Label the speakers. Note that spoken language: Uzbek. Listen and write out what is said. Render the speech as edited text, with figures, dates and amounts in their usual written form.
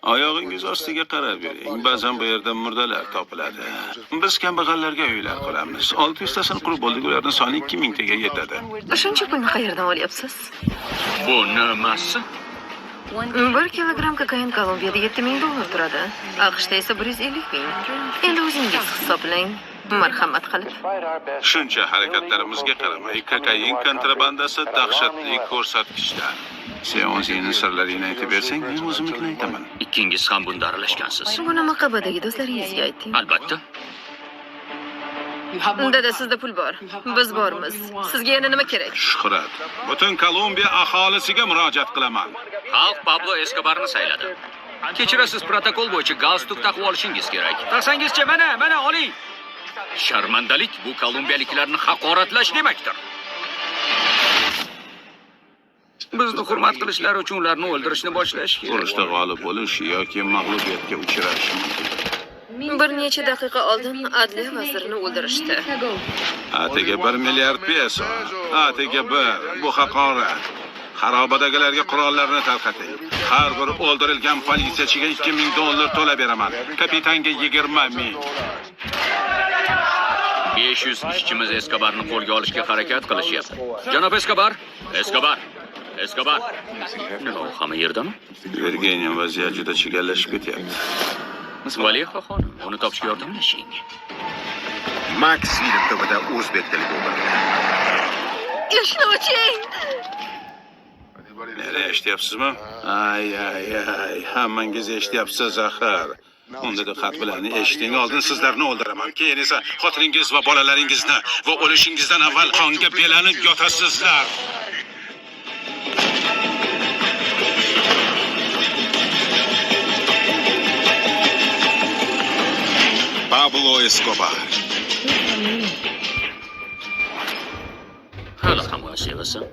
Speaker 1: Oyog'ingiz ostiga qarab yuring. Ba'zan bu yerda murdalar topiladi. Biz kambag'allarga uylar quramiz. 600 tasini qurib bo'ldik, ularning soni 2000 taga yetadi.
Speaker 2: Shuncha pulni qayerdan olyapsiz?
Speaker 3: Bu nimasi?
Speaker 2: 1 kilogramm kokain Kolumbiyada $7000 turadi. AQShda esa 150 000. Endi o'zingiz hisoblang. Marhamat qilib.
Speaker 1: Shuncha harakatlarimizga qaramay, kokain kontrabandasi dahshatli ko'rsatkichda. Sen o'zingning sirlaringni aytib bersang, men o'zimnikini aytaman.
Speaker 3: Ikkingiz ham bunda aralashgansiz.
Speaker 2: Buni maqabadagi do'stlaringizga ayting.
Speaker 3: Albatta.
Speaker 2: Dada, sizda pul bor. Biz bormiz. Sizga yana nima kerak?
Speaker 1: Shuhrat. Butun Kolumbiya aholisiga murojaat qilaman.
Speaker 3: Xalq Pablo Escobarni sayladi. Kechirasiz, protokol bo'yicha galstuk taqib olishingiz kerak. Taqsangizcha mana oling. Sharmandalik bu kolumbiyaliklarni haqoratlash demakdir. Bizni hurmat qilishlari uchun ularni o'ldirishni boshlash kerak.
Speaker 1: Urushda g'olib bo'lish yoki mag'lubiyatga uchrash mumkin.
Speaker 2: Bir necha daqiqa oldin adliya vazirini o'ldirishdi.
Speaker 1: Atigi 1 milliard peso. Atigi 1. Bu haqorat. Xarobadagilarga qurollarni tarqating. Har bir o'ldirilgan politsiyachiga $2000 to'lab beraman. Kapitanga 20 ming.
Speaker 3: 500 ishchimiz Escobarni qo'lga olishga harakat qilishyapti. Janob Escobar, Nima u hamma yerdami?
Speaker 1: Virginiya vaziyat juda chigallashib ketyapti.
Speaker 3: Valiha xonim, uni topishga yordamlashing.
Speaker 4: Max film tubida o'zbek tiliga o'qitilgan.
Speaker 2: Eshikni oching.
Speaker 1: Nere eshityapsizmi? Ay, hammangiz eshityapsiz axir. Unda diqqat bilan eshiting, oldin sizlarni o'ldiraman, keyin esa xotiningiz va bolalaringizni va o'lishingizdan avval qonga belanib yotasizlar.
Speaker 4: Pablo Escobar.
Speaker 3: Hali ham uni sevasan.